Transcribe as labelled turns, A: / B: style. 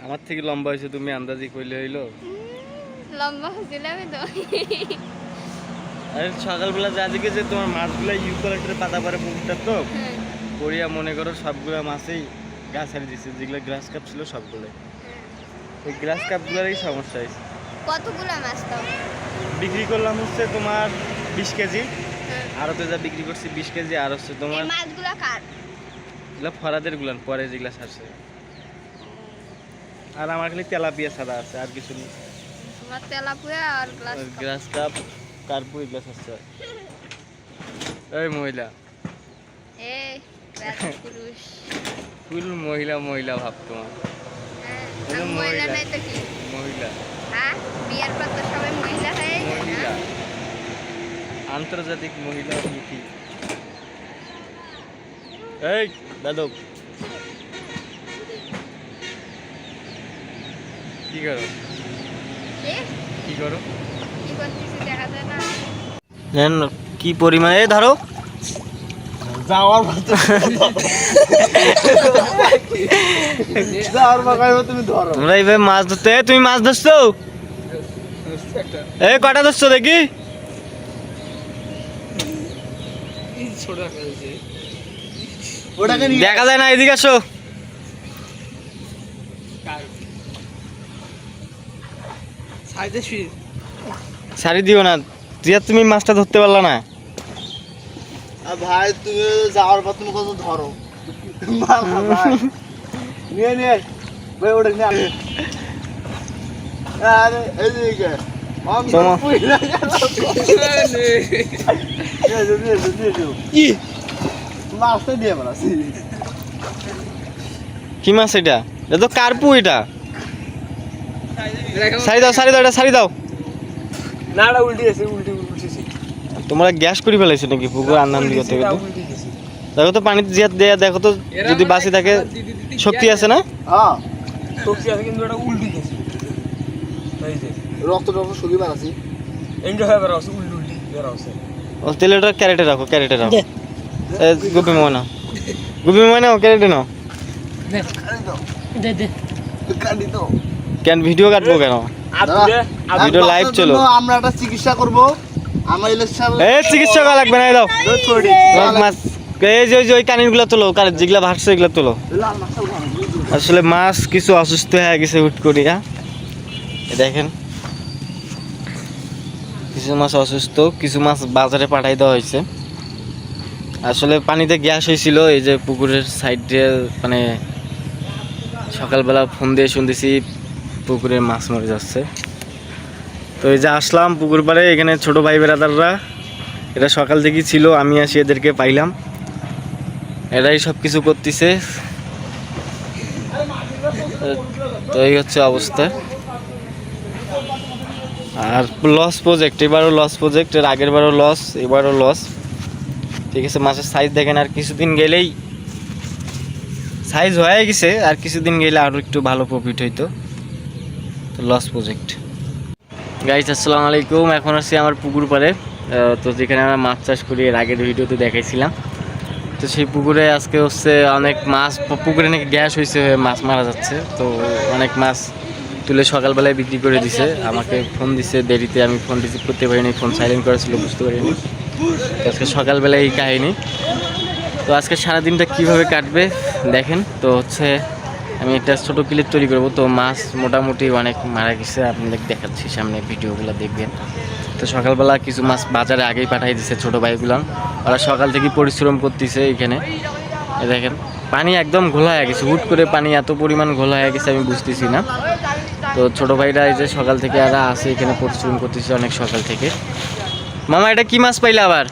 A: আমার থেকে লম্বা হয়েছে, তুমি আন্দাজি কইলে হইলো।
B: লম্বা হয়েছিলাম তো।
A: আরে সকালবেলা যা দিকে যে তোমার মাছগুলা ইউক্যালিপটাসের পাতা পরে পুকুরটা তো পড়িয়া মনে করো সবগুলা মাছেই গাছ হারিয়ে দিচ্ছে, যেগুলো গ্রাস কাপ ছিল সবগুলো। ওই গ্রাস কাপগুলোরই সমস্যা হয়েছে।
B: কতগুলো মাছ তাও
A: বিক্রি করলাম হচ্ছে তোমার 20 কেজি, আরও তো যা বিক্রি করছি 20 কেজি, আর হচ্ছে তোমার
B: এই মাছগুলো কার?
A: এগুলো ফরাদের গুলান পরে যেগুলা ছাড়ছে। আর আমার খালি তেলাপিয়া ছাড়া আছে, আর কিছু নেই।
B: তোমার তেলাপিয়া আর
A: গ্রাস কাপ কার্পু এগুলো ছাড়ছে। এই মহিলা
B: এই পুরুষ
A: ফুল মহিলা মহিলা ভাব তোমার।
B: হ্যাঁ, মহিলা নাই তো কি
A: মহিলা,
B: হ্যাঁ, বিয়ের পর তো সবাই মহিলা হয়ে যায়
A: মহিলা,
B: না?
A: আন্তর্জাতিক মহিলা নীতি। এই দাদক কি করো, কি করো?
B: কি করতেছি দেখা যায় না।
A: জানেন কি পরিমাণে ধরো
C: যাওয়ার তুমি ধরো।
A: তোমরা এইভাবে মাছ ধরতে, তুমি মাছ ধরছো? এই কটা ধরছো দেখি? দেখা যায় না, এদিকে আসো। সারি দিও না, তুমি মাছটা ধরতে পারলা না।
C: ভাই তুমি যাওয়ার পর তুমি কত ধরো নিয়ে নিয়ে ভাই ওটা নিয়ে আরে এইদিকে মাছটা দিয়ে বেড়াচ্ছি।
A: কি মাছ এটা? এটা তো কার্পু। এটা সারি দাও, সারি দাও, এটা সারি দাও।
C: না এটা উল্টি আছে, উল্টেছে।
A: তোমরা গ্যাস করে ফেলাইছো নাকি পুকুর আন্দান দিকে থেকে? দেখো তো পানিতে জিয়াত দেয়া, দেখো তো যদি বাঁচি থাকে শক্তি আছে না?
C: হ্যাঁ শক্তি আছে, কিন্তু এটা উল্টি গেছে। এই যে রক্ত শরীর বাড়াচ্ছি, এন্ড্রো হয়ে বেড়াচ্ছে, উল্টি বেড়াচ্ছে।
A: ও তেলে ওটা ক্যারেটে রাখো, ক্যারেটে রাখো। গুপি ময়না, গুপি ময়না ক্যারেটে নাও। কেন ভিডিও কাটবো কেন? ভিডিও লাইভ চলো।
C: আমরা একটা চিকিৎসা করব। আমার ইলেকশন
A: এই চিকিৎসা করা লাগবে না, এই দাও মাছ। এই যে ওই কানিগুলো তোলো, যেগুলা ভাসছে এগুলো তোলো। আসলে মাছ কিছু অসুস্থ হয়ে গেছে হুট করিয়া, দেখেন কিছু মাছ অসুস্থ, কিছু মাছ বাজারে পাঠাই দেওয়া হয়েছে। আসলে পানিতে গ্যাস হয়েছিল, এই যে পুকুরের সাইডে, মানে সকালবেলা ফোন দিয়ে শুনতেছি পুকুরে মাছ মরে যাচ্ছে। তো এই যে আসলাম পুকুর পাড়ে, এখানে ছোট ভাই বেড়াদাররা এটা সকাল থেকেই ছিল, আমি আসি এদেরকে পাইলাম, এরাই সব কিছু করতেছে। তো এই হচ্ছে অবস্থা। আর লস প্রজেক্ট, এবারও লস প্রজেক্ট, এর আগের বারও লস, এবারও লস। ঠিক আছে, মাছের সাইজ দেখেন, আর কিছুদিন গেলেই সাইজ হয়ে গেছে, আর কিছুদিন গেলে আরও একটু ভালো প্রফিট হইতো। তো লস প্রজেক্ট। গাইস আসসালামু আলাইকুম, এখন আসছি আমার পুকুর পাড়ে। তো যেখানে আমরা মাছ চাষ করি, এর আগের ভিডিওতে দেখাইছিলাম। তো সেই পুকুরে আজকে হচ্ছে অনেক মাছ, পুকুরে নাকি গ্যাস হয়েছে, মাছ মারা যাচ্ছে। তো অনেক মাছ তুলে সকালবেলায় বিক্রি করে দিছে। আমাকে ফোন দিছে দেরিতে, আমি ফোন রিসিভ করতে পারিনি, ফোন সাইলেন্ট করেছিল, বুঝতে পারিনি। তো আজকে সকালবেলায় এই কাহিনি। তো আজকে সারাদিনটা কীভাবে কাটবে দেখেন। তো হচ্ছে আমি একটা ছোটো ক্লিপ তৈরি করবো। তো মাছ মোটামুটি অনেক মারা গেছে, আপনাদের দেখাচ্ছি, সামনে ভিডিওগুলো দেখবেন। তো সকালবেলা কিছু মাছ বাজারে আগেই পাঠাই দিছে ছোটো ভাইগুলো, ওরা সকাল থেকেই পরিশ্রম করতেছে। এখানে দেখেন পানি একদম ঘোলা হয়ে গেছে, হুট করে পানি এত পরিমাণ ঘোলা হয়ে গেছে আমি বুঝতেছি না। তো ছোটো ভাইরা এই যে সকাল থেকে এরা আসে এখানে পরিশ্রম করতেছে অনেক সকাল থেকে। মামা এটা কি মাছ পাইলে আবার?